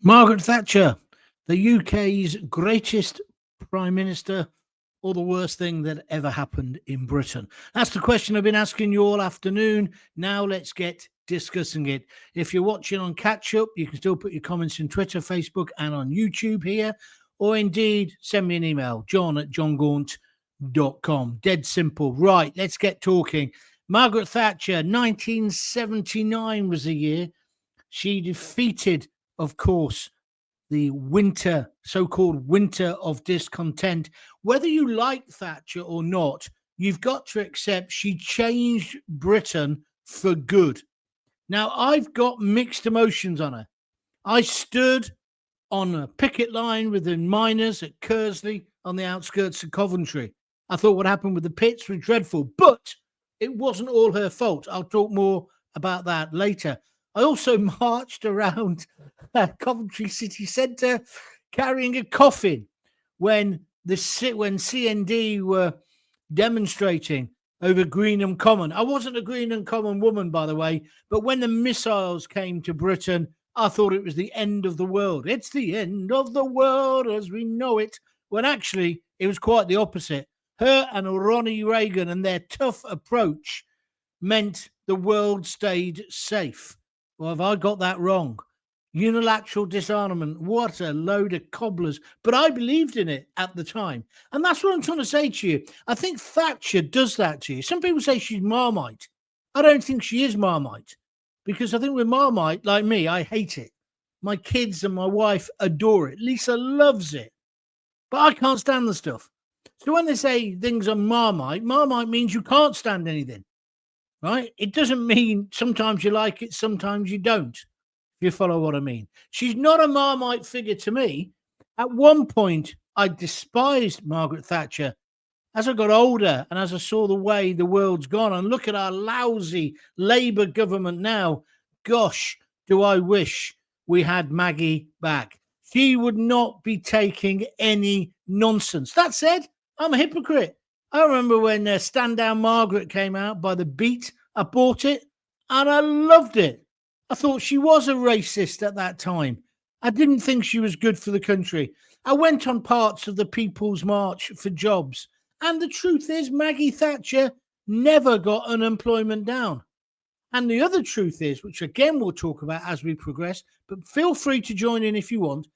Margaret Thatcher, the UK's greatest Prime Minister, or the worst thing that ever happened in Britain? That's the question I've been asking you all afternoon. Now let's get discussing it. If you're watching on Catch Up, you can still put your comments in Twitter, Facebook, and on YouTube here, or indeed send me an email, john@johngaunt.com. Dead simple. Right, let's get talking. Margaret Thatcher, 1979 was the year. She defeated, of course, the so-called winter of discontent. Whether you like Thatcher or not, you've got to accept she changed Britain for good. Now, I've got mixed emotions on her. I stood on a picket line with the miners at Kersley on the outskirts of Coventry. I thought what happened with the pits was dreadful, but it wasn't all her fault. I'll talk more about that later. I also marched around Coventry city centre carrying a coffin when CND were demonstrating over Greenham Common. I wasn't a Greenham Common woman, by the way, but when the missiles came to Britain, I thought it was the end of the world. It's the end of the world as we know it, when actually it was quite the opposite. Her and Ronnie Reagan and their tough approach meant the world stayed safe. Well, have I got that wrong? Unilateral disarmament, what a load of cobblers. But I believed in it at the time. And that's what I'm trying to say to you. I think Thatcher does that to you. Some people say she's Marmite. I don't think she is Marmite, because I think with Marmite, like me, I hate it. My kids and my wife adore it. Lisa loves it. But I can't stand the stuff. So when they say things are Marmite means you can't stand anything. Right? It doesn't mean sometimes you like it, sometimes you don't, if you follow what I mean. She's not a Marmite figure to me. At one point, I despised Margaret Thatcher. As I got older and as I saw the way the world's gone, and look at our lousy Labour government now, gosh, do I wish we had Maggie back. She would not be taking any nonsense. That said, I'm a hypocrite. I remember when Stand Down Margaret came out by The Beat. I bought it and I loved it. I thought she was a racist at that time. I didn't think she was good for the country. I went on parts of the People's March for Jobs. And the truth is, Maggie Thatcher never got unemployment down. And the other truth is, which again we'll talk about as we progress, but feel free to join in if you want,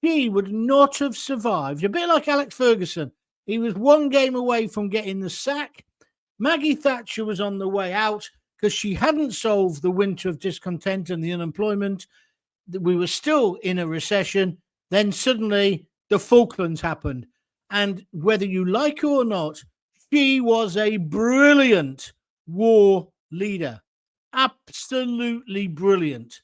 she would not have survived. A bit like Alex Ferguson. He was one game away from getting the sack. Maggie Thatcher was on the way out because she hadn't solved the winter of discontent and the unemployment. We were still in a recession. Then suddenly the Falklands happened. And whether you like her or not, she was a brilliant war leader. Absolutely brilliant.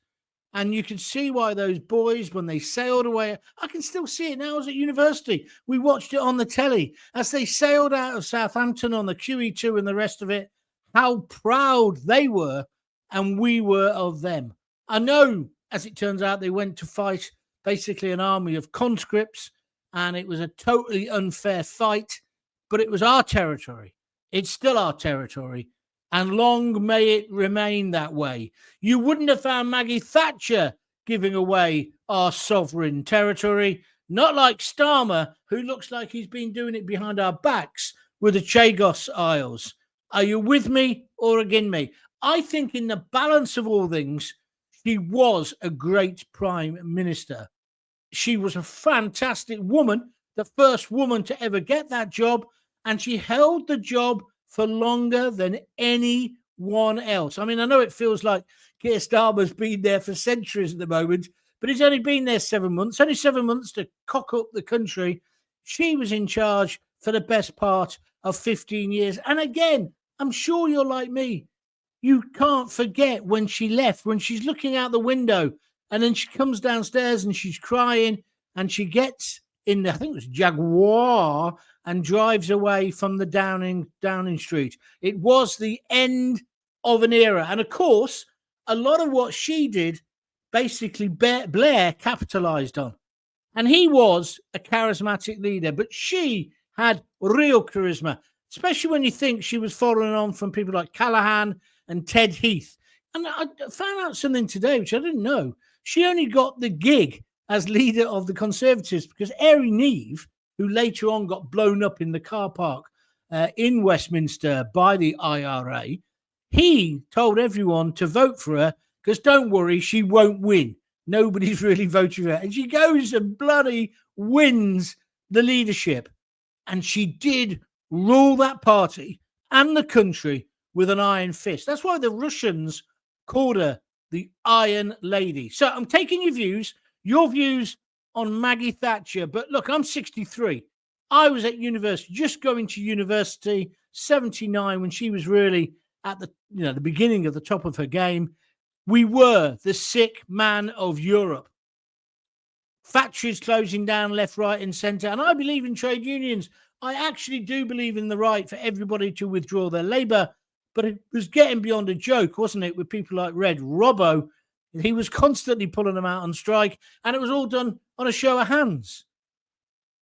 And you can see why those boys, when they sailed away, I can still see it now. I was at university. We watched it on the telly as they sailed out of Southampton on the QE2 and the rest of it, how proud they were and we were of them. I know, as it turns out, they went to fight basically an army of conscripts, and it was a totally unfair fight, but it was our territory. It's still our territory. And long may it remain that way. You wouldn't have found Maggie Thatcher giving away our sovereign territory, not like Starmer, who looks like he's been doing it behind our backs with the Chagos Isles. Are you with me or against me? I think in the balance of all things, she was a great Prime Minister. She was a fantastic woman, the first woman to ever get that job, and she held the job for longer than anyone else. I mean, I know it feels like Keir Starmer's been there for centuries at the moment, but he's only been there 7 months, only 7 months to cock up the country. She was in charge for the best part of 15 years. And again, I'm sure you're like me. You can't forget when she left, when she's looking out the window and then she comes downstairs and she's crying and she gets in, I think it was Jaguar, and drives away from the Downing Street. It was the end of an era. And of course, a lot of what she did, basically Blair capitalized on. And he was a charismatic leader, but she had real charisma, especially when you think she was following on from people like Callaghan and Ted Heath. And I found out something today, which I didn't know. She only got the gig as leader of the Conservatives because Erin Neve, who later on got blown up in the car park in Westminster by the IRA, he told everyone to vote for her because don't worry, she won't win. Nobody's really voting for her. And she goes and bloody wins the leadership. And she did rule that party and the country with an iron fist. That's why the Russians called her the Iron Lady. So I'm taking your views on Maggie Thatcher. But look, I'm 63. I was at university, just going to university, 79, when she was really at the beginning of the top of her game. We were the sick man of Europe. Factories closing down left, right, and centre. And I believe in trade unions. I actually do believe in the right for everybody to withdraw their labour. But it was getting beyond a joke, wasn't it, with people like Red Robbo? He was constantly pulling them out on strike, and it was all done on a show of hands.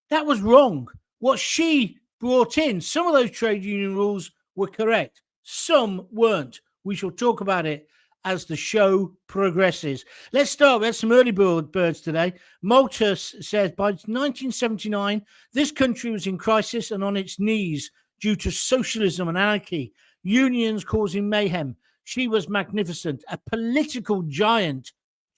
That was wrong. What she brought in, some of those trade union rules were correct. Some weren't. We shall talk about it as the show progresses. Let's start. We had some early birds today. Malta says by 1979, this country was in crisis and on its knees due to socialism and anarchy, unions causing mayhem. She was magnificent, a political giant,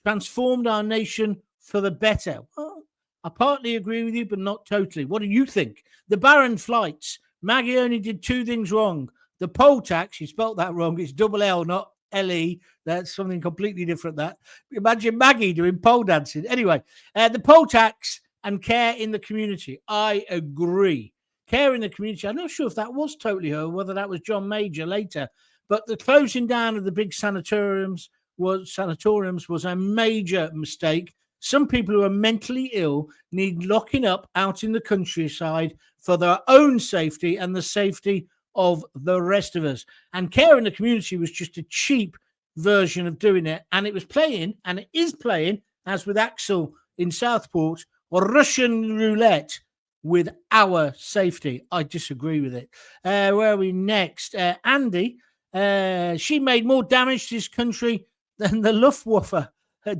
transformed our nation for the better. Well, I partly agree with you, but not totally. What do you think? The Baron flights. Maggie only did two things wrong. The poll tax, you spelt that wrong. It's double L, not L-E. That's something completely different. That. Imagine Maggie doing pole dancing. Anyway, the poll tax and care in the community. I agree. Care in the community. I'm not sure if that was totally her, whether that was John Major later. But the closing down of the big sanatoriums was a major mistake. Some people who are mentally ill need locking up out in the countryside for their own safety and the safety of the rest of us. And care in the community was just a cheap version of doing it. And it was playing, and it is playing, as with Axel in Southport, or Russian roulette with our safety. I disagree with it. Where are we next? Andy, she made more damage to this country than the Luftwaffe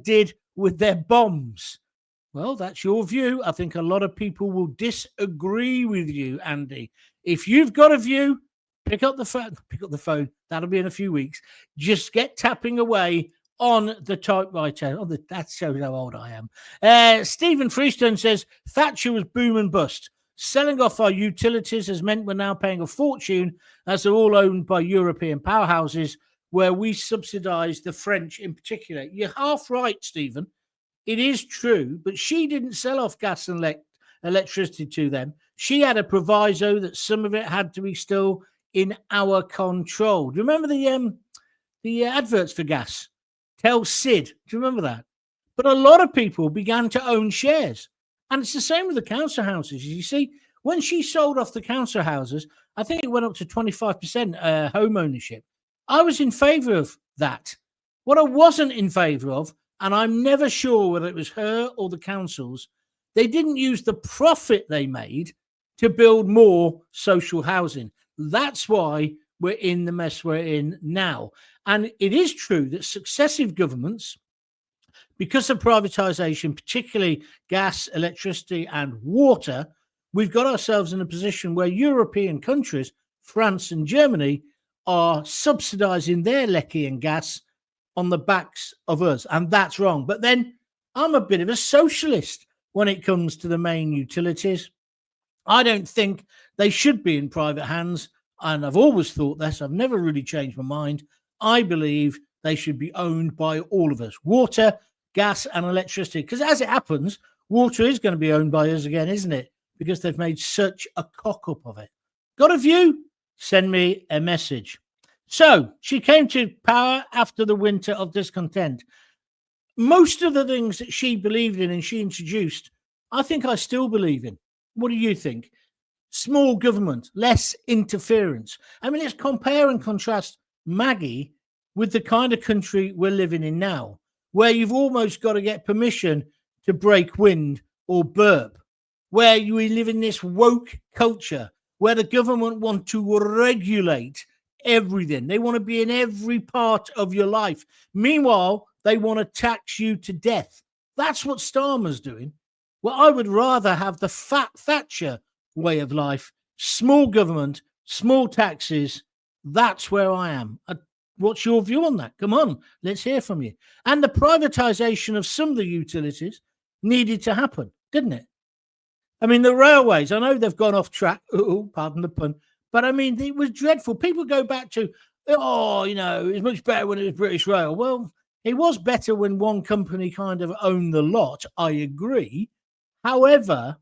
did with their bombs. Well, that's your view. I think a lot of people will disagree with you, Andy. If you've got a view, pick up the phone. That'll be in a few weeks. Just get tapping away on the typewriter. Oh, that shows how old I am. Stephen Freestone says, Thatcher was boom and bust. Selling off our utilities has meant we're now paying a fortune as they're all owned by European powerhouses where we subsidise the French in particular. You're half right, Stephen. It is true, but she didn't sell off gas and electricity to them. She had a proviso that some of it had to be still in our control. Do you remember the adverts for gas? Tell Sid. Do you remember that? But a lot of people began to own shares. And it's the same with the council houses. You see, when she sold off the council houses, I think it went up to 25% home ownership. I was in favour of that. What I wasn't in favour of, and I'm never sure whether it was her or the councils, they didn't use the profit they made to build more social housing. That's why we're in the mess we're in now. And it is true that successive governments, because of privatization, particularly gas, electricity, and water, we've got ourselves in a position where European countries, France and Germany, are subsidizing their lecky and gas on the backs of us. And that's wrong. But then I'm a bit of a socialist when it comes to the main utilities. I don't think they should be in private hands. And I've always thought this. I've never really changed my mind. I believe they should be owned by all of us. Water, gas and electricity. Because as it happens, water is going to be owned by us again, isn't it? Because they've made such a cock-up of it. Got a view? Send me a message. So she came to power after the winter of discontent. Most of the things that she believed in and she introduced, I think I still believe in. What do you think? Small government, less interference. I mean, let's compare and contrast Maggie with the kind of country we're living in now, where you've almost got to get permission to break wind or burp, where we live in this woke culture, where the government want to regulate everything. They want to be in every part of your life. Meanwhile, they want to tax you to death. That's what Starmer's doing. Well, I would rather have the fat Thatcher way of life, small government, small taxes. That's where I am. What's your view on that? Come on, let's hear from you. And the privatization of some of the utilities needed to happen, didn't it? I mean, the railways, I know they've gone off track. Oh, pardon the pun. But I mean, it was dreadful. People go back to, oh, you know, it's much better when it was British Rail. Well, it was better when one company kind of owned the lot. I agree. However,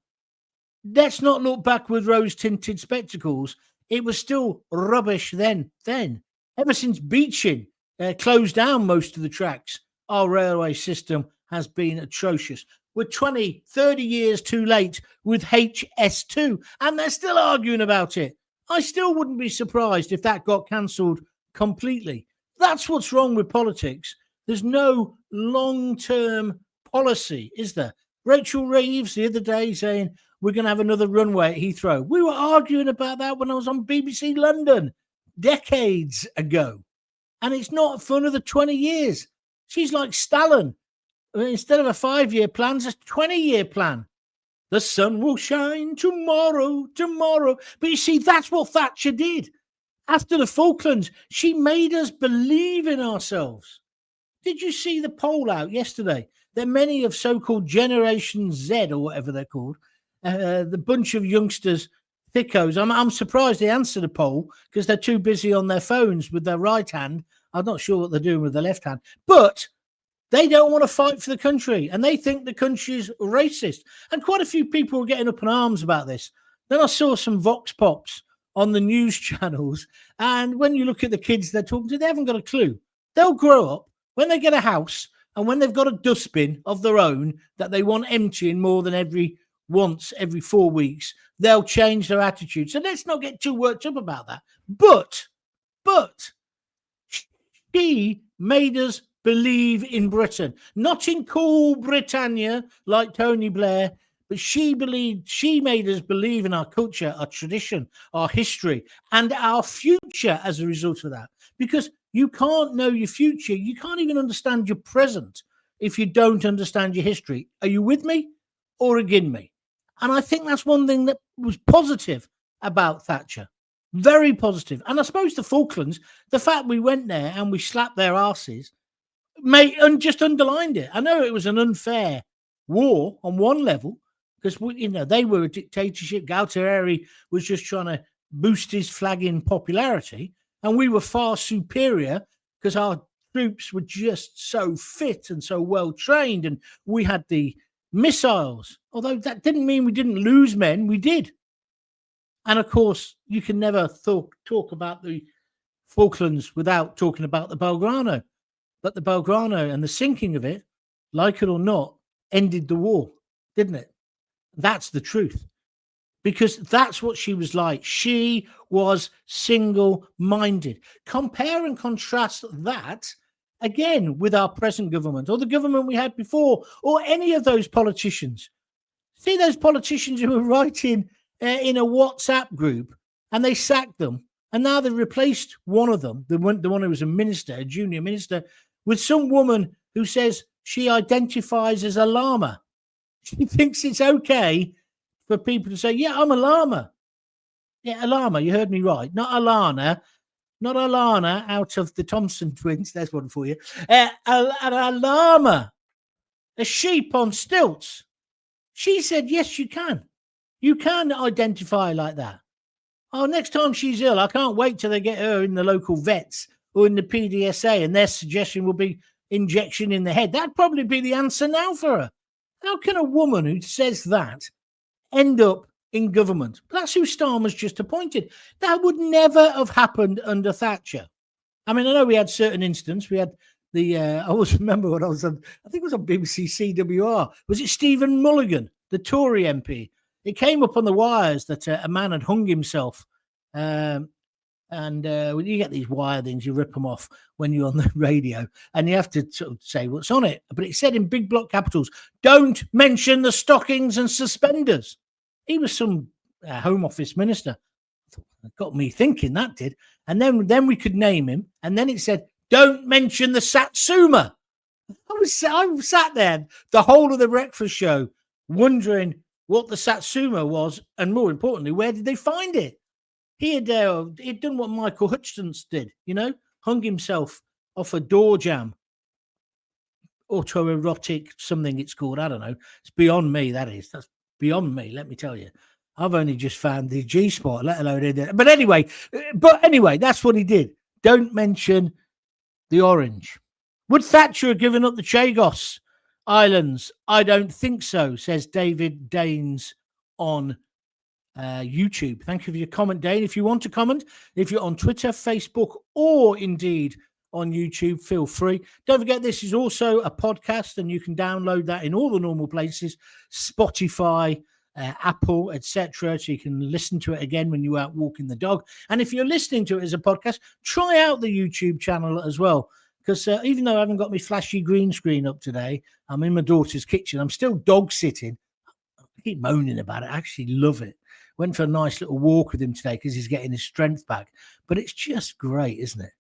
let's not look back with rose-tinted spectacles. It was still rubbish then. Ever since Beeching closed down most of the tracks, our railway system has been atrocious. We're 20, 30 years too late with HS2, and they're still arguing about it. I still wouldn't be surprised if that got cancelled completely. That's what's wrong with politics. There's no long-term policy, is there? Rachel Reeves the other day saying, we're going to have another runway at Heathrow. We were arguing about that when I was on BBC London decades ago. And it's not for another 20 years. She's like Stalin. I mean, instead of a 5-year plan, it's a 20-year plan. The sun will shine tomorrow. But you see, that's what Thatcher did. After the Falklands, she made us believe in ourselves. Did you see the poll out yesterday? There are many of so-called Generation Z or whatever they're called, the bunch of youngsters, thickos. I'm surprised they answered the poll because they're too busy on their phones with their right hand. I'm not sure what they're doing with their left hand. But they don't want to fight for the country, and they think the country is racist. And quite a few people were getting up in arms about this. Then I saw some vox pops on the news channels, and when you look at the kids they're talking to, they haven't got a clue. They'll grow up when they get a house and when they've got a dustbin of their own that they want emptying more than every 4 weeks, they'll change their attitude. So let's not get too worked up about that. But she made us believe in Britain, not in cool Britannia like Tony Blair, but she made us believe in our culture, our tradition, our history, and our future as a result of that. Because you can't know your future. You can't even understand your present if you don't understand your history. Are you with me or against me? And I think that's one thing that was positive about Thatcher. Very positive. And I suppose the Falklands, the fact we went there and we slapped their asses, just underlined it. I know it was an unfair war on one level because they were a dictatorship. Gaunt was just trying to boost his flag in popularity, and we were far superior because our troops were just so fit and so well trained, and we had the missiles. Although that didn't mean we didn't lose men, we did. And of course, you can never talk about the Falklands without talking about the Belgrano. But the Belgrano and the sinking of it, like it or not, ended the war, didn't it? That's the truth. Because that's what she was like. She was single-minded. Compare and contrast that, again, with our present government or the government we had before or any of those politicians. See those politicians who were writing in a WhatsApp group and they sacked them. And now they've replaced one of them, the one who was a minister, a junior minister, with some woman who says she identifies as a llama. She thinks it's okay for people to say, yeah, I'm a llama. Yeah, a llama. You heard me right. Not Alana. Not Alana out of the Thompson twins. There's one for you. A llama. A sheep on stilts. She said, yes, you can. You can identify like that. Oh, next time she's ill, I can't wait till they get her in the local vets or in the PDSA, and their suggestion will be injection in the head. That'd probably be the answer now for her. How can a woman who says that end up in government? That's who Starmer's just appointed. That would never have happened under Thatcher. I mean, I know we had certain instances. We had I always remember when I was on, I think it was on BBC CWR. Was it Stephen Mulligan, the Tory MP? It came up on the wires that a man had hung himself. And when you get these wire things, you rip them off when you're on the radio and you have to sort of say what's on it. But it said in big block capitals, don't mention the stockings and suspenders. He was some Home Office minister. It got me thinking, that did. And then we could name him. And then it said, don't mention the Satsuma. I sat there the whole of the breakfast show wondering what the Satsuma was, and more importantly, where did they find it? He'd done what Michael Hutchence did, hung himself off a door jamb. Autoerotic something it's called. I don't know. It's beyond me, that is. That's beyond me, let me tell you. I've only just found the G-spot, let alone it. But anyway, that's what he did. Don't mention the orange. Would Thatcher have given up the Chagos Islands? I don't think so, says David Danes on YouTube. Thank you for your comment, Dane. If you want to comment, if you're on Twitter, Facebook, or indeed on YouTube, feel free. Don't forget, this is also a podcast, and you can download that in all the normal places, Spotify, Apple, etc. So you can listen to it again when you're out walking the dog. And if you're listening to it as a podcast, try out the YouTube channel as well. Because even though I haven't got my flashy green screen up today, I'm in my daughter's kitchen. I'm still dog sitting. I keep moaning about it. I actually love it. Went for a nice little walk with him today because he's getting his strength back. But it's just great, isn't it?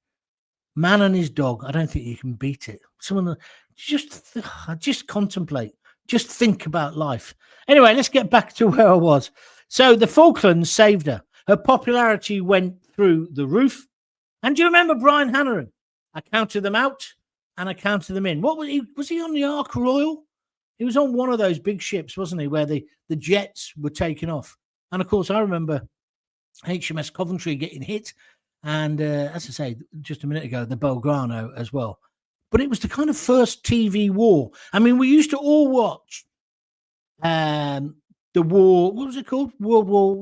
Man and his dog. I don't think you can beat it. Someone just contemplate. Just think about life. Anyway, let's get back to where I was. So the Falklands saved her. Her popularity went through the roof. And do you remember Brian Hannahan? I counted them out and I counted them in. What was he? Was he on the Ark Royal? He was on one of those big ships, wasn't he, where the jets were taken off. And, of course, I remember HMS Coventry getting hit. And, as I say, just a minute ago, the Belgrano as well. But it was the kind of first TV war. I mean, we used to all watch the war. What was it called? World War.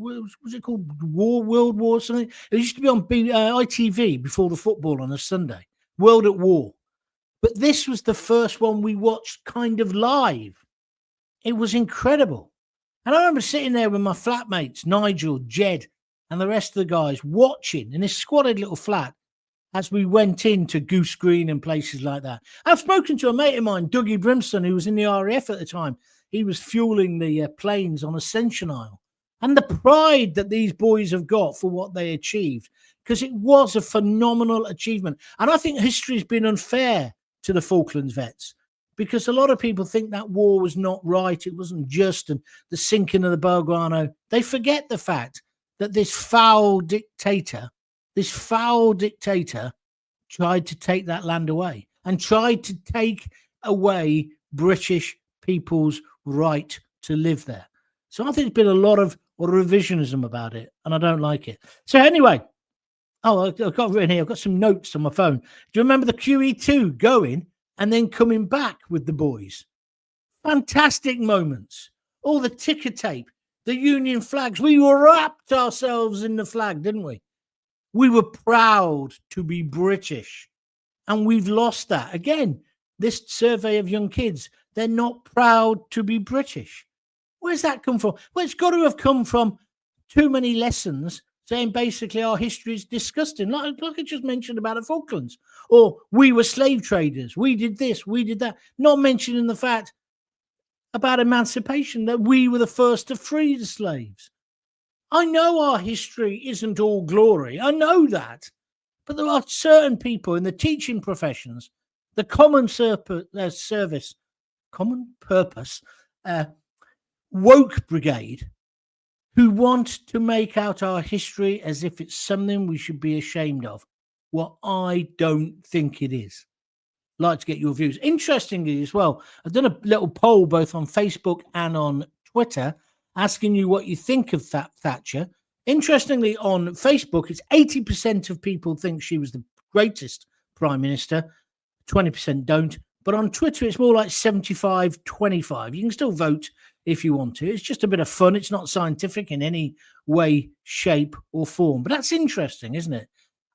Was it called World War something? It used to be on ITV before the football on a Sunday. World at War. But this was the first one we watched kind of live. It was incredible. And I remember sitting there with my flatmates, Nigel, Jed, and the rest of the guys watching in this squatted little flat as we went into Goose Green and places like that. I've spoken to a mate of mine, Dougie Brimston, who was in the RAF at the time. He was fueling the planes on Ascension Isle. And the pride that these boys have got for what they achieved, because it was a phenomenal achievement. And I think history has been unfair to the Falklands vets, because a lot of people think that war was not right. It wasn't just, and the sinking of the Belgrano. They forget the fact that this foul dictator tried to take that land away and tried to take away British people's right to live there. So I think there's been a lot of revisionism about it, and I don't like it. So anyway, I've got written here, I've got some notes on my phone. Do you remember the QE2 going and then coming back with the boys? Fantastic moments. All the ticker tape, the Union flags. We wrapped ourselves in the flag, didn't we? We were proud to be British, and we've lost that. Again, this survey of young kids, they're not proud to be British. Where's that come from? Well, it's got to have come from too many lessons saying basically our history is disgusting, like I just mentioned about the Falklands, or we were slave traders, we did this, we did that, not mentioning the fact about emancipation, that we were the first to free the slaves. I know our history isn't all glory, I know that, but there are certain people in the teaching professions, the common purpose woke brigade, who want to make out our history as if it's something we should be ashamed of. Well, I don't think it is. I'd like to get your views. Interestingly as well, I've done a little poll both on Facebook and on Twitter asking you what you think of Thatcher. Interestingly, on Facebook, it's 80% of people think she was the greatest prime minister, 20% don't. But on Twitter, it's more like 75-25. You can still vote if you want to. It's just a bit of fun. It's not scientific in any way, shape, or form. But that's interesting, isn't it?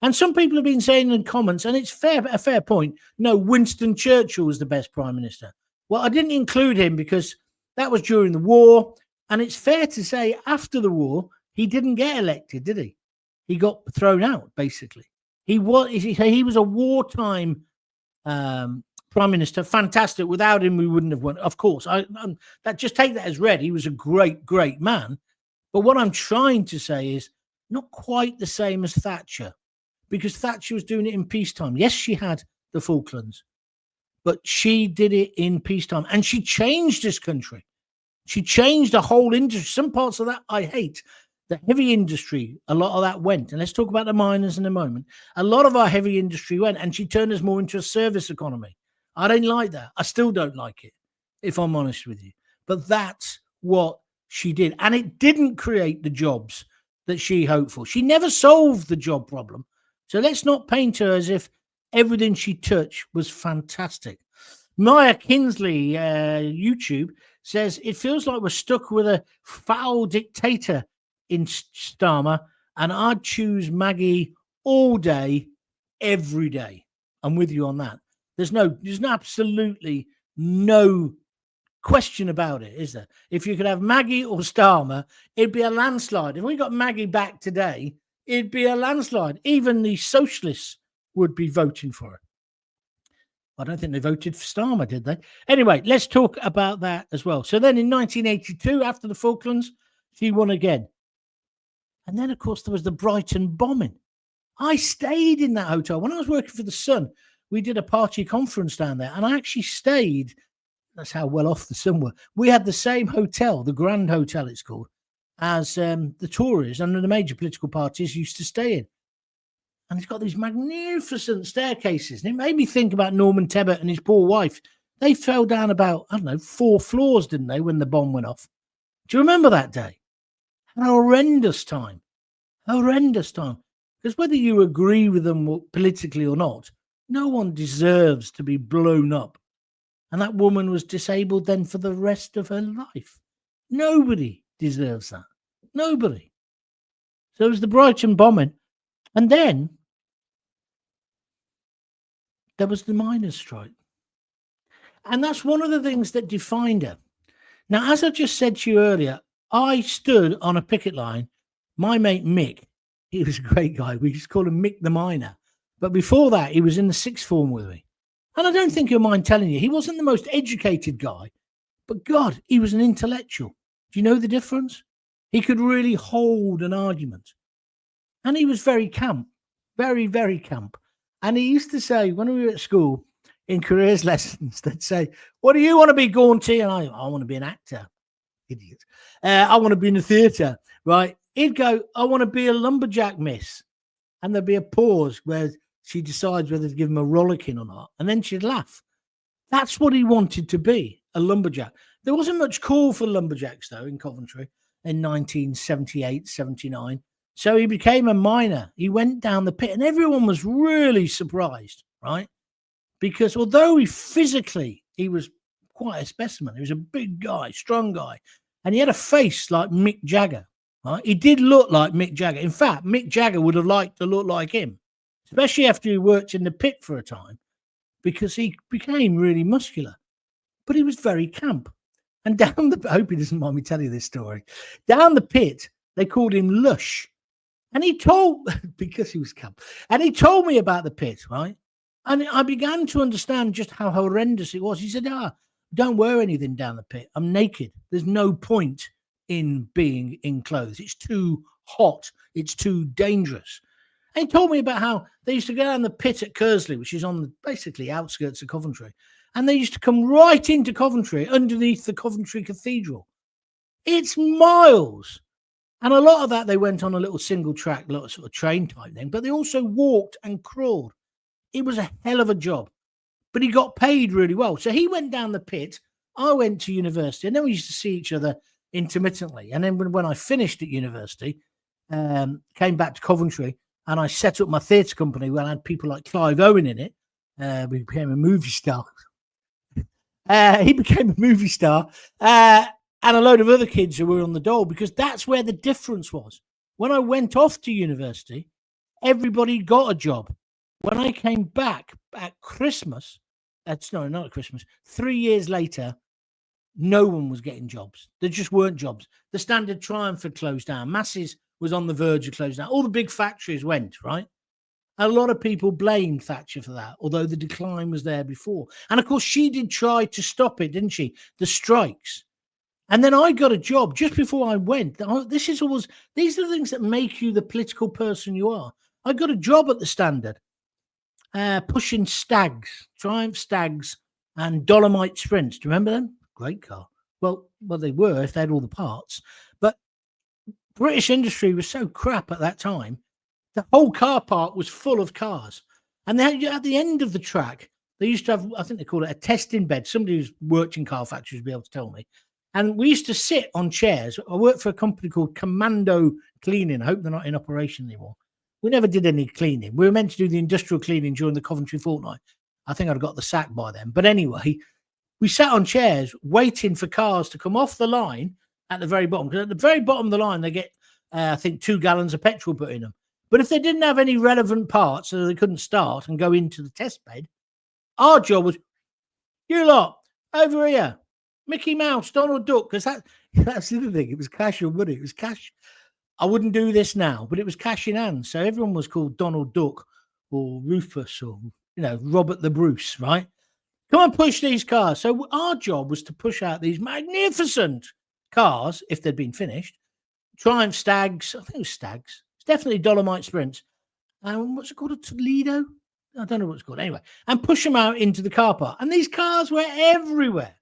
And some people have been saying in comments, and it's a fair point, no, Winston Churchill was the best prime minister. Well, I didn't include him because that was during the war. And it's fair to say after the war, he didn't get elected, did he? He got thrown out, basically. He was a wartime prime minister, fantastic. Without him, we wouldn't have won. Of course, just take that as read. He was a great, great man. But what I'm trying to say is not quite the same as Thatcher, because Thatcher was doing it in peacetime. Yes, she had the Falklands, but she did it in peacetime, and she changed this country. She changed the whole industry. Some parts of that I hate. The heavy industry, a lot of that went. And let's talk about the miners in a moment. A lot of our heavy industry went, and she turned us more into a service economy. I don't like that. I still don't like it, if I'm honest with you. But that's what she did. And it didn't create the jobs that she hoped for. She never solved the job problem. So let's not paint her as if everything she touched was fantastic. Maya Kinsley, YouTube, says it feels like we're stuck with a foul dictator in Starmer, and I'd choose Maggie all day, every day. I'm with you on that. There's absolutely no question about it, is there? If you could have Maggie or Starmer, it'd be a landslide. If we got Maggie back today, it'd be a landslide. Even the socialists would be voting for her. I don't think they voted for Starmer, did they? Anyway, let's talk about that as well. So then in 1982, after the Falklands, she won again. And then, of course, there was the Brighton bombing. I stayed in that hotel. When I was working for The Sun, we did a party conference down there, and I actually stayed. That's how well off The Sun were. We had the same hotel, the Grand Hotel it's called, as the Tories and the major political parties used to stay in. And it's got these magnificent staircases. And it made me think about Norman Tebbit and his poor wife. They fell down about, 4 floors, didn't they, when the bomb went off? Do you remember that day? An horrendous time. Horrendous time. Because whether you agree with them politically or not, no one deserves to be blown up. And that woman was disabled then for the rest of her life. Nobody deserves that. Nobody. So it was the Brighton bombing. And then there was the miners' strike. And that's one of the things that defined her. Now, as I just said to you earlier, I stood on a picket line. My mate Mick, he was a great guy. We used to call him Mick the Miner. But before that, he was in the sixth form with me. And I don't think you'll mind telling you, he wasn't the most educated guy. But God, he was an intellectual. Do you know the difference? He could really hold an argument. And he was very camp. Very, very camp. And he used to say, when we were at school, in careers lessons, they'd say, what do you want to be, Gaunty? And I want to be an actor. Idiot. I want to be in the theatre, right? He'd go, I want to be a lumberjack, miss. And there'd be a pause where she decides whether to give him a rollicking or not. And then she'd laugh. That's what he wanted to be, a lumberjack. There wasn't much call for lumberjacks, though, in Coventry in 1978, 79. So he became a miner. He went down the pit, and everyone was really surprised, right? Because although he was quite a specimen. He was a big guy, strong guy. And he had a face like Mick Jagger, right? He did look like Mick Jagger. In fact, Mick Jagger would have liked to look like him, especially after he worked in the pit for a time, because he became really muscular. But he was very camp. And I hope he doesn't mind me telling you this story. Down the pit, they called him Lush. And because he was camp, and he told me about the pit, right? And I began to understand just how horrendous it was. He said, don't wear anything down the pit. I'm naked. There's no point in being in clothes. It's too hot. It's too dangerous. And he told me about how they used to go down the pit at Kersley, which is on the basically outskirts of Coventry. And they used to come right into Coventry underneath the Coventry Cathedral. It's miles. And a lot of that, they went on a little single track, little sort of train type thing, but they also walked and crawled. It was a hell of a job, but he got paid really well. So he went down the pit. I went to university, and then we used to see each other intermittently. And then when I finished at university, came back to Coventry, and I set up my theatre company where I had people like Clive Owen in it. We became a movie star. He became a movie star. And a load of other kids who were on the dole, because that's where the difference was. When I went off to university, everybody got a job. When I came back at Christmas, not at Christmas, 3 years later, no one was getting jobs. There just weren't jobs. The Standard Triumph had closed down. Masses was on the verge of closing down. All the big factories went, right? A lot of people blamed Thatcher for that, although the decline was there before. And of course, she did try to stop it, didn't she? The strikes. And then I got a job just before I went. These are the things that make you the political person you are. I got a job at the Standard, pushing Stags, Triumph Stags and Dolomite Sprints. Do you remember them? Great car. Well, they were if they had all the parts. But British industry was so crap at that time. The whole car park was full of cars. And then at the end of the track, they used to have, I think they call it a testing bed. Somebody who's worked in car factories will be able to tell me. And we used to sit on chairs. I worked for a company called Commando Cleaning. I hope they're not in operation anymore. We never did any cleaning. We were meant to do the industrial cleaning during the Coventry fortnight. I think I'd have got the sack by then. But anyway, we sat on chairs waiting for cars to come off the line at the very bottom. Because at the very bottom of the line, they get, I think, 2 gallons of petrol put in them. But if they didn't have any relevant parts, so they couldn't start and go into the test bed, our job was, you lot, over here, Mickey Mouse, Donald Duck, because that's the other thing. It was cash or money. It was cash. I wouldn't do this now, but it was cash in hand. So everyone was called Donald Duck or Rufus or, Robert the Bruce, right? Come and push these cars. So our job was to push out these magnificent cars, if they'd been finished. Triumph Stags. I think it was Stags. It's definitely Dolomite Sprints. What's it called? A Toledo? I don't know what it's called. Anyway, and push them out into the car park. And these cars were everywhere.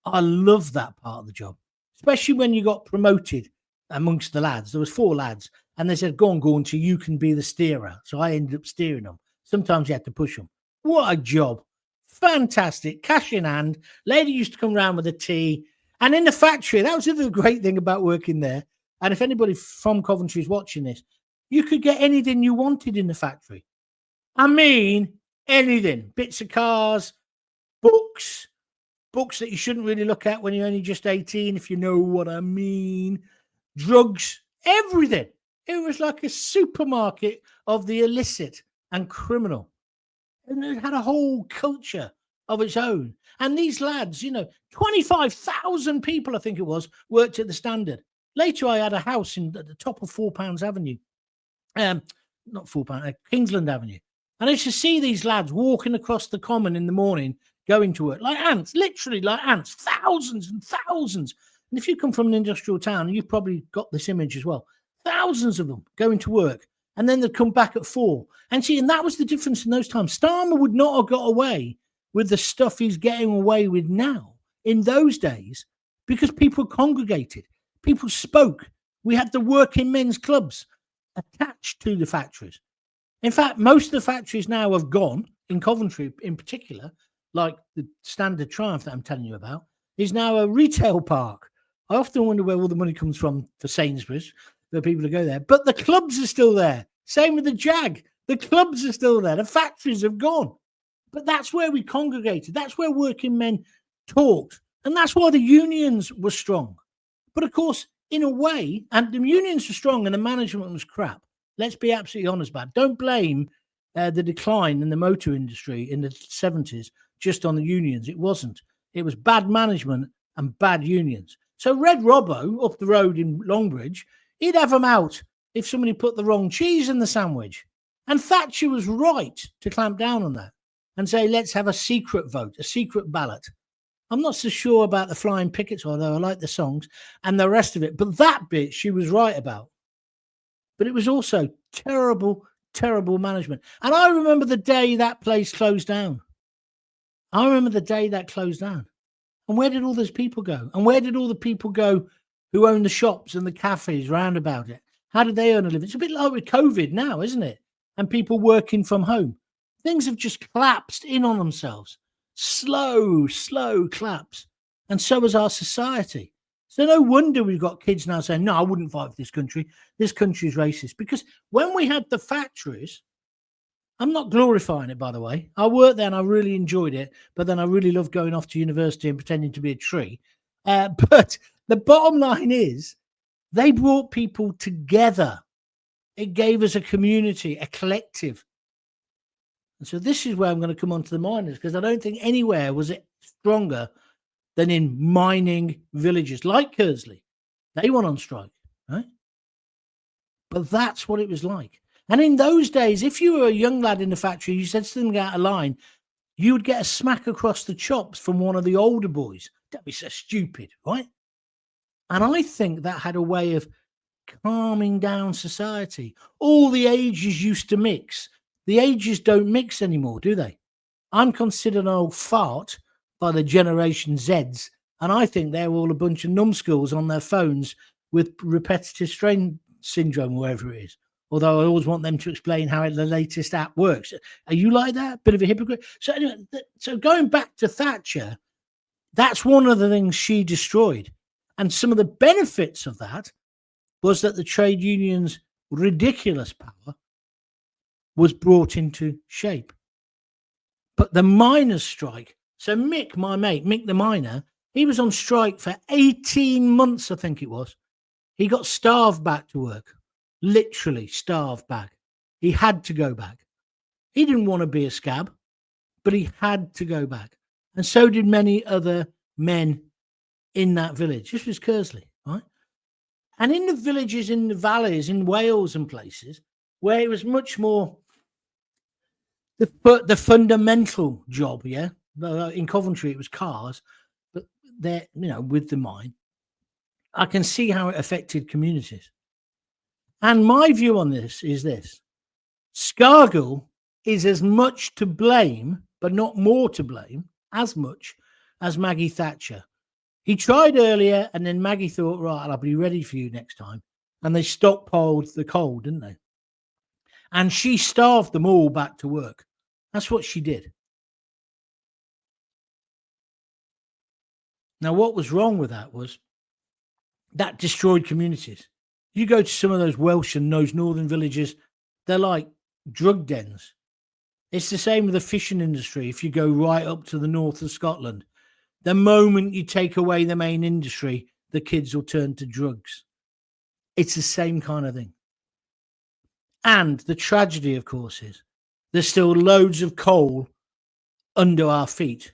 I love that part of the job, especially when you got promoted amongst the lads. There was 4 lads, and they said, go on, Gaunt, you can be the steerer. So I ended up steering them. Sometimes you had to push them. What a job. Fantastic. Cash in hand. Lady used to come round with a tea. And in the factory, that was the other great thing about working there. And if anybody from Coventry is watching this, you could get anything you wanted in the factory. I mean, anything. Bits of cars, books that you shouldn't really look at when you're only just 18, if you know what I mean. Drugs, everything. It was like a supermarket of the illicit and criminal. And it had a whole culture of its own. And these lads, 25,000 people, I think it was, worked at the Standard. Later, I had a house at the top of £4 Avenue. Not £4, Kingsland Avenue. And I used to see these lads walking across the common in the morning, going to work like ants, literally like ants, thousands and thousands. And if you come from an industrial town, you've probably got this image as well. Thousands of them going to work. And then they'd come back at 4. And that was the difference in those times. Starmer would not have got away with the stuff he's getting away with now in those days because people congregated. People spoke. We had the working men's clubs attached to the factories. In fact, most of the factories now have gone, in Coventry in particular, like the Standard Triumph that I'm telling you about, is now a retail park. I often wonder where all the money comes from for Sainsbury's, for people to go there. But the clubs are still there. Same with the Jag. The clubs are still there. The factories have gone. But that's where we congregated. That's where working men talked. And that's why the unions were strong. But of course, in a way, and the unions were strong and the management was crap. Let's be absolutely honest about it. Don't blame the decline in the motor industry in the 70s just on the unions. It wasn't. It was bad management and bad unions. So Red Robbo up the road in Longbridge, he'd have them out if somebody put the wrong cheese in the sandwich. And Thatcher was right to clamp down on that and say, let's have a secret vote, a secret ballot. I'm not so sure about the flying pickets, although I like the songs and the rest of it. But that bit she was right about. But it was also terrible, terrible management. And I remember the day that place closed down. I remember the day that closed down. And where did all those people go? And where did all the people go who own the shops and the cafes round about it? How did they earn a living? It's a bit like with COVID now, isn't it? And people working from home. Things have just collapsed in on themselves. Slow collapse. And so has our society. So no wonder we've got kids now saying, no, I wouldn't fight for this country. This country is racist. Because when we had the factories, I'm not glorifying it, by the way. I worked there and I really enjoyed it. But then I really loved going off to university and pretending to be a tree. But the bottom line is they brought people together. It gave us a community, a collective. And so this is where I'm going to come on to the miners, because I don't think anywhere was it stronger than in mining villages like Kersley. They went on strike, right? But that's what it was like. And in those days, if you were a young lad in the factory, you said something out of line, you would get a smack across the chops from one of the older boys. Don't be so stupid, right? And I think that had a way of calming down society. All the ages used to mix. The ages don't mix anymore, do they? I'm considered an old fart, by the Generation Zs. And I think they're all a bunch of numbskulls on their phones with repetitive strain syndrome, wherever it is. Although I always want them to explain how the latest app works. Are you like that? Bit of a hypocrite? So anyway, so going back to Thatcher, that's one of the things she destroyed. And some of the benefits of that was that the trade unions' ridiculous power was brought into shape. But the miners' strike, so Mick, my mate, Mick the miner, he was on strike for 18 months, I think it was. He got starved back to work, literally starved back. He had to go back. He didn't want to be a scab, but he had to go back. And so did many other men in that village. This was Kersley, right? And in the villages, in the valleys, in Wales and places where it was much more the fundamental job, yeah. In Coventry, it was cars, but they're, with the mine. I can see how it affected communities. And my view on this is this. Scargill is as much to blame, but not more to blame, as much as Maggie Thatcher. He tried earlier, and then Maggie thought, right, I'll be ready for you next time. And they stockpiled the coal, didn't they? And she starved them all back to work. That's what she did. Now, what was wrong with that was that destroyed communities. You go to some of those Welsh and those northern villages, they're like drug dens. It's the same with the fishing industry. If you go right up to the north of Scotland, the moment you take away the main industry, the kids will turn to drugs. It's the same kind of thing. And the tragedy, of course, is there's still loads of coal under our feet.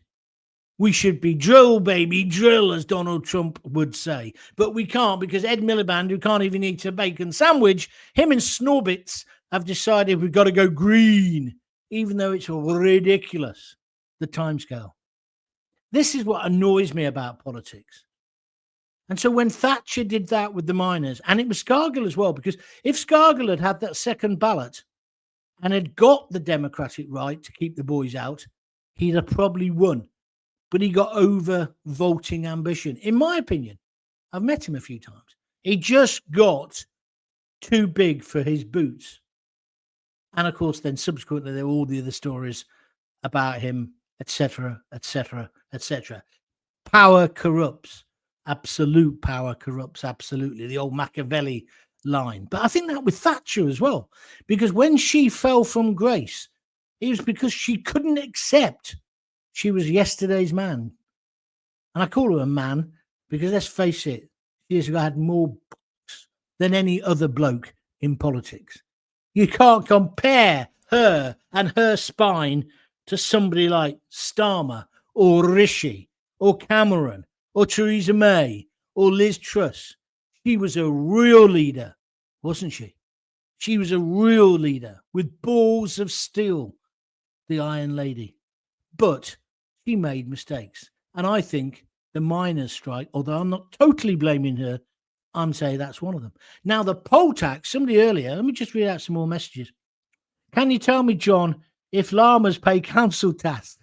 We should be drill, baby, drill, as Donald Trump would say. But we can't, because Ed Miliband, who can't even eat a bacon sandwich, him and Snorbits have decided we've got to go green, even though it's ridiculous, the timescale. This is what annoys me about politics. And so when Thatcher did that with the miners, and it was Scargill as well, because if Scargill had had that second ballot and had got the Democratic right to keep the boys out, he'd have probably won. But he got over voting ambition. In my opinion, I've met him a few times. He just got too big for his boots. And of course, then subsequently, there were all the other stories about him, etc., etc., etc. Power corrupts. Absolute power corrupts. Absolutely. The old Machiavelli line. But I think that with Thatcher as well, because when she fell from grace, it was because she couldn't accept she was yesterday's man. And I call her a man because, let's face it, she has had more books than any other bloke in politics. You can't compare her and her spine to somebody like Starmer or Rishi or Cameron or Theresa May or Liz Truss. She was a real leader, wasn't she? She was a real leader with balls of steel, the Iron Lady. But she made mistakes. And I think the miners' strike, although I'm not totally blaming her, I'm saying that's one of them. Now, the poll tax, somebody earlier, let me just read out some more messages. Can you tell me, John, if llamas pay council tax?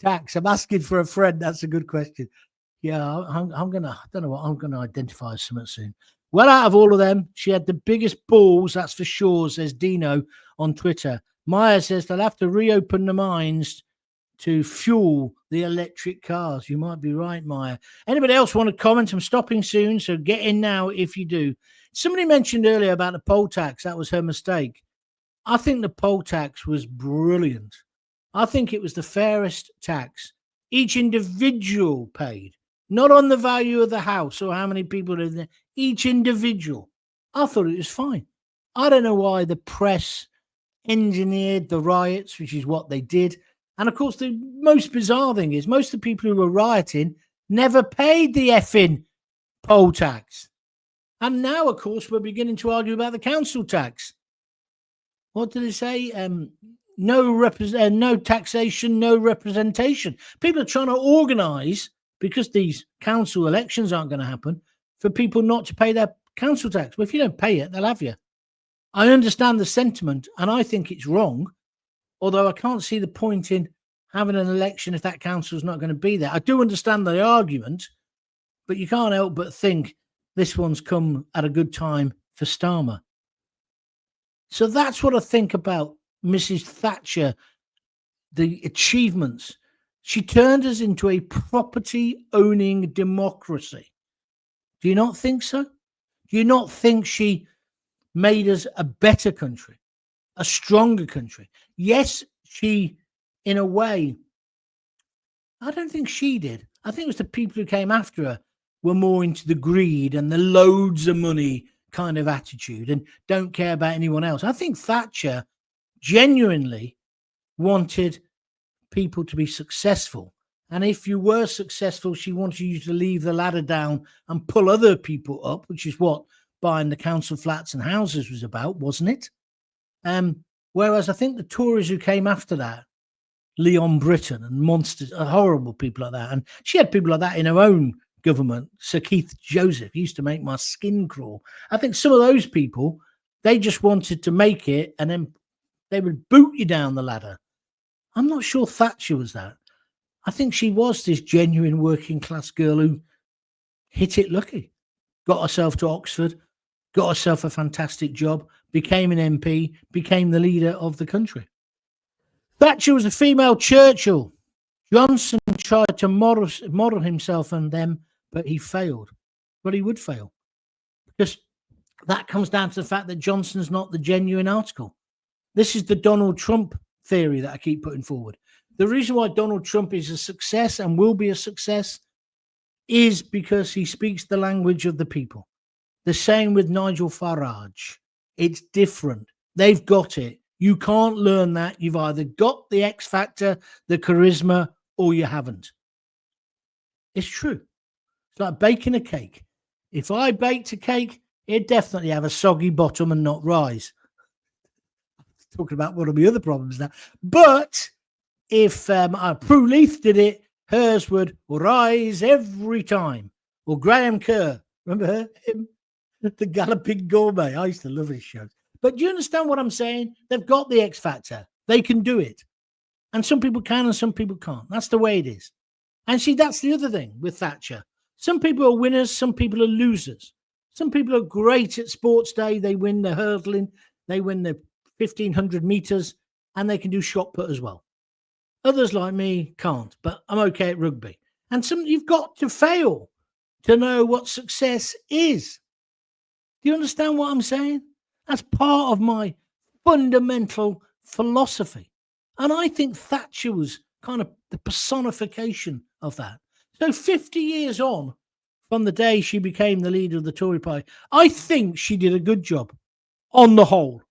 I'm asking for a friend. That's a good question. Yeah, I'm going to, I don't know what, I'm going to identify as something soon. Well, out of all of them, she had the biggest balls, that's for sure, says Dino on Twitter. Maya says they'll have to reopen the mines to fuel the electric cars. You might be right, Maya. Anybody else want to comment? I'm stopping soon, so get in now if you do. Somebody mentioned earlier about the poll tax. That was her mistake. I think the poll tax was brilliant. I think it was the fairest tax. Each individual paid, not on the value of the house or how many people live there. Each individual. I thought it was fine. I don't know why the press engineered the riots, which is what they did. And of course, the most bizarre thing is most of the people who were rioting never paid the effing poll tax. And now, of course, we're beginning to argue about the council tax. What did they say? No taxation, no representation. People are trying to organise, because these council elections aren't going to happen, for people not to pay their council tax. Well, if you don't pay it, they'll have you. I understand the sentiment, and I think it's wrong. Although I can't see the point in having an election if that council's not going to be there. I do understand the argument, but you can't help but think this one's come at a good time for Starmer. So that's what I think about Mrs. Thatcher, the achievements. She turned us into a property-owning democracy. Do you not think so? Do you not think she made us a better country, a stronger country? Yes, she, in a way, I don't think she did. I think it was the people who came after her were more into the greed and the loads of money kind of attitude and don't care about anyone else. I think Thatcher genuinely wanted people to be successful. And if you were successful, she wanted you to leave the ladder down and pull other people up, which is what buying the council flats and houses was about, wasn't it? Whereas I think the Tories who came after that, Leon Britton and monsters, horrible people like that. And she had people like that in her own government. Sir Keith Joseph used to make my skin crawl. I think some of those people, they just wanted to make it and then they would boot you down the ladder. I'm not sure Thatcher was that. I think she was this genuine working class girl who hit it lucky, got herself to Oxford, got herself a fantastic job, became an MP, became the leader of the country. Thatcher was a female Churchill. Johnson tried to model himself on them, but he failed. But he would fail because that comes down to the fact that Johnson's not the genuine article. This is the Donald Trump theory that I keep putting forward. The reason why Donald Trump is a success and will be a success is because he speaks the language of the people. The same with Nigel Farage. It's different. They've got it. You can't learn that. You've either got the X factor, the charisma, or you haven't. It's true. It's like baking a cake. If I baked a cake, it'd definitely have a soggy bottom and not rise. Talking about one of the other problems now. But if Prue Leith did it, hers would rise every time. Or Graham Kerr, remember him? The Galloping Gourmet. I used to love his shows. But do you understand what I'm saying? They've got the X factor. They can do it. And some people can and some people can't. That's the way it is. And see, that's the other thing with Thatcher. Some people are winners. Some people are losers. Some people are great at sports day. They win the hurdling. They win the 1,500 meters. And they can do shot put as well. Others like me can't. But I'm okay at rugby. And you've got to fail to know what success is. Do you understand what I'm saying? That's part of my fundamental philosophy. And I think Thatcher was kind of the personification of that. So 50 years on from the day she became the leader of the Tory party, I think she did a good job on the whole,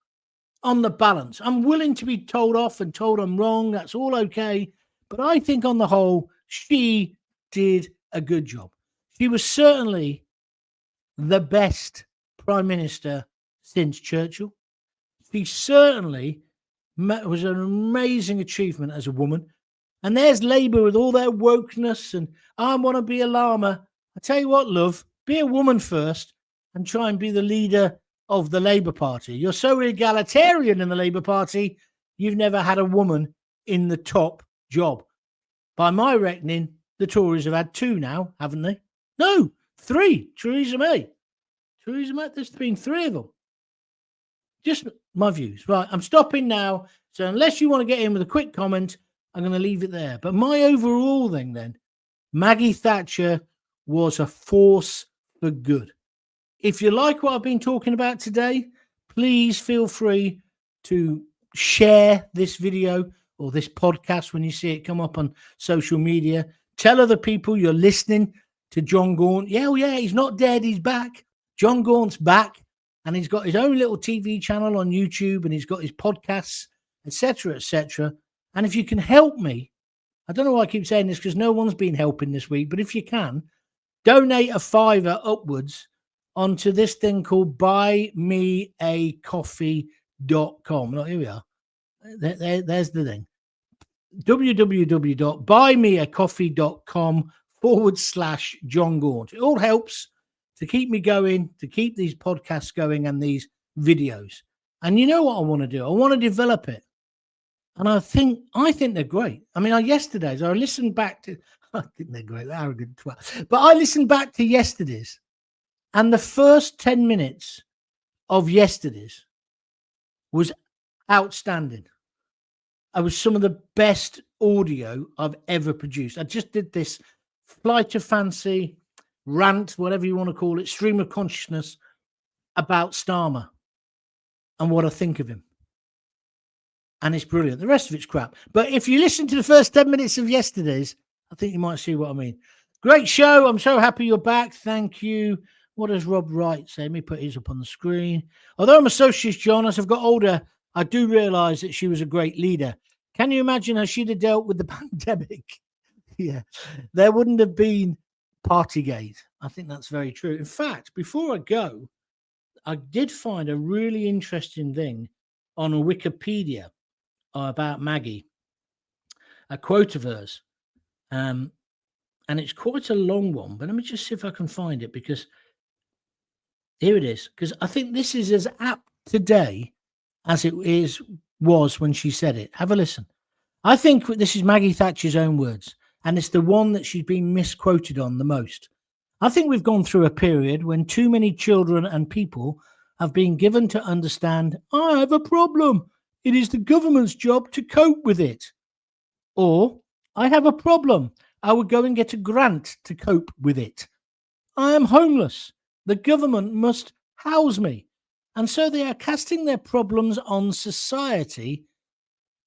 on the balance. I'm willing to be told off and told I'm wrong. That's all okay. But I think on the whole, she did a good job. She was certainly the best Prime Minister since Churchill. She certainly was an amazing achievement as a woman. And there's Labour with all their wokeness and I want to be a llama. I tell you what, love, be a woman first and try and be the leader of the Labour Party. You're so egalitarian in the Labour Party, you've never had a woman in the top job. By my reckoning, the Tories have had 2 now, haven't they? No, 3. Theresa May. There's been 3 of them. Just my views. Right, I'm stopping now. So unless you want to get in with a quick comment, I'm going to leave it there. But my overall thing then, Maggie Thatcher was a force for good. If you like what I've been talking about today, please feel free to share this video or this podcast when you see it come up on social media. Tell other people you're listening to John Gaunt. Yeah, he's not dead. He's back. John Gaunt's back. And he's got his own little TV channel on YouTube and he's got his podcasts, etc., etc. And if you can help me, I don't know why I keep saying this because no one's been helping this week, but if you can, donate a $5 upwards onto this thing called buymeacoffee.com. Look, here we are. There's the thing. www.buymeacoffee.com/John Gaunt. It all helps to keep me going, to keep these podcasts going and these videos. And you know what I want to do? I want to develop it. And I think they're great. I mean, yesterday's, I listened back to, I think they're great, they're arrogant twat. But I listened back to yesterday's, and the first 10 minutes of yesterday's was outstanding. It was some of the best audio I've ever produced. I just did this flight of fancy, rant, whatever you want to call it, stream of consciousness about Starmer and what I think of him. And it's brilliant. The rest of it's crap. But if you listen to the first 10 minutes of yesterday's, I think you might see what I mean. Great show. I'm so happy you're back. Thank you. What does Rob Wright say? Let me put his up on the screen. Although I'm a socialist, John, as I've got older, I do realise that she was a great leader. Can you imagine how she'd have dealt with the pandemic? Yeah. There wouldn't have been Partygate. I think that's very true. In fact, before I go, I did find a really interesting thing on Wikipedia about Maggie, a quote of hers. And it's quite a long one, but let me just see if I can find it, because here it is. Because I think this is as apt today as it was when she said it. Have a listen. I think this is Maggie Thatcher's own words, and it's the one that she's been misquoted on the most. I think we've gone through a period when too many children and people have been given to understand, I have a problem. It is the government's job to cope with it. Or, I have a problem. I would go and get a grant to cope with it. I am homeless. The government must house me. And so they are casting their problems on society.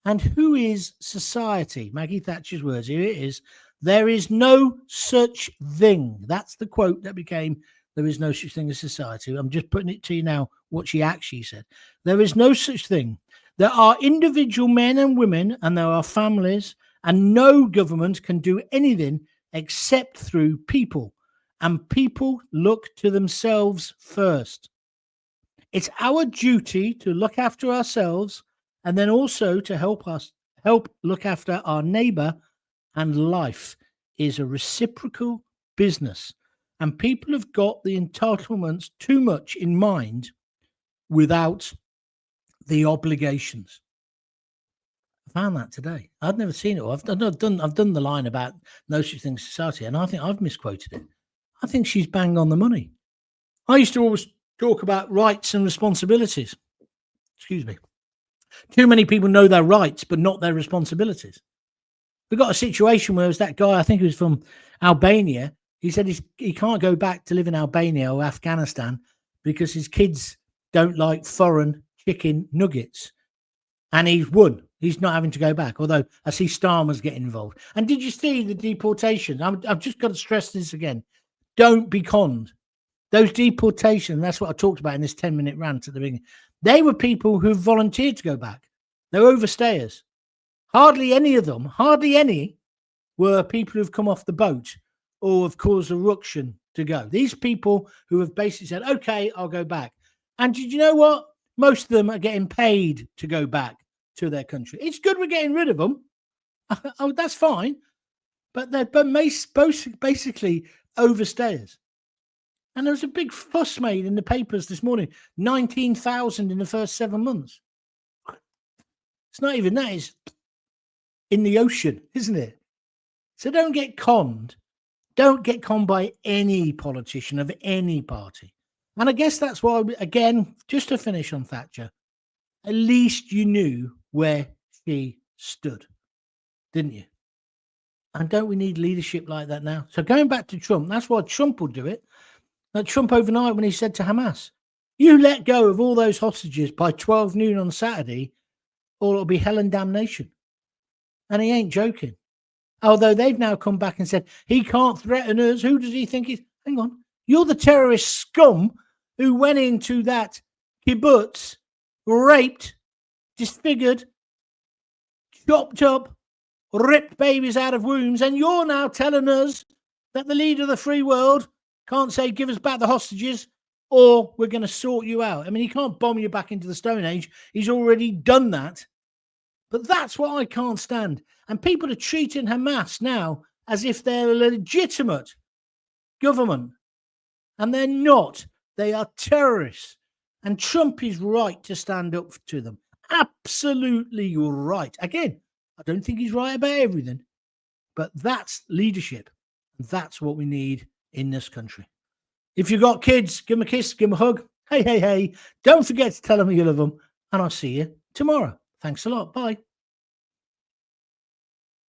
And who is society? Maggie Thatcher's words. Here it is. There is no such thing. That's the quote that became, there is no such thing as society. I'm just putting it to you now, what she actually said. There is no such thing. There are individual men and women, and there are families, and no government can do anything except through people. And people look to themselves first. It's our duty to look after ourselves, and then also to help look after our neighbor. And life is a reciprocal business. And people have got the entitlements too much in mind without the obligations. I found that today. I'd never seen it. I've done the line about no such thing as society, and I think I've misquoted it. I think she's banged on the money. I used to always talk about rights and responsibilities. Excuse me. Too many people know their rights, but not their responsibilities. We've got a situation where it was that guy, I think he was from Albania. He said he can't go back to live in Albania or Afghanistan because his kids don't like foreign chicken nuggets. And he's won. He's not having to go back, although I see Starmer's getting involved. And did you see the deportation? I've just got to stress this again. Don't be conned. Those deportations, that's what I talked about in this 10-minute rant at the beginning. They were people who volunteered to go back. They're overstayers. Hardly any of them, were people who've come off the boat or have caused a ruction to go. These people who have basically said, okay, I'll go back. And did you know what? Most of them are getting paid to go back to their country. It's good we're getting rid of them. Oh, that's fine. But they're basically overstayers. And there was a big fuss made in the papers this morning. 19,000 in the first 7 months. It's not even that. It's in the ocean, isn't it? So don't get conned. Don't get conned by any politician of any party. And I guess that's why, again, just to finish on Thatcher, at least you knew where she stood, didn't you? And don't we need leadership like that now? So going back to Trump, that's why Trump will do it. Like Trump overnight when he said to Hamas, you let go of all those hostages by 12 noon on Saturday, or it'll be hell and damnation. And he ain't joking. Although they've now come back and said, he can't threaten us. Who does he think he's... Hang on. You're the terrorist scum who went into that kibbutz, raped, disfigured, chopped up, ripped babies out of wombs, and you're now telling us that the leader of the free world can't say, give us back the hostages, or we're going to sort you out. I mean, he can't bomb you back into the Stone Age. He's already done that. But that's what I can't stand. And people are treating Hamas now as if they're a legitimate government. And they're not. They are terrorists. And Trump is right to stand up to them. absolutely right. Again, I don't think he's right about everything, but that's leadership. That's what we need in this country. If you've got kids, give them a kiss, give them a hug. Hey, hey, hey. Don't forget to tell them you love them. And I'll see you tomorrow. Thanks a lot. Bye.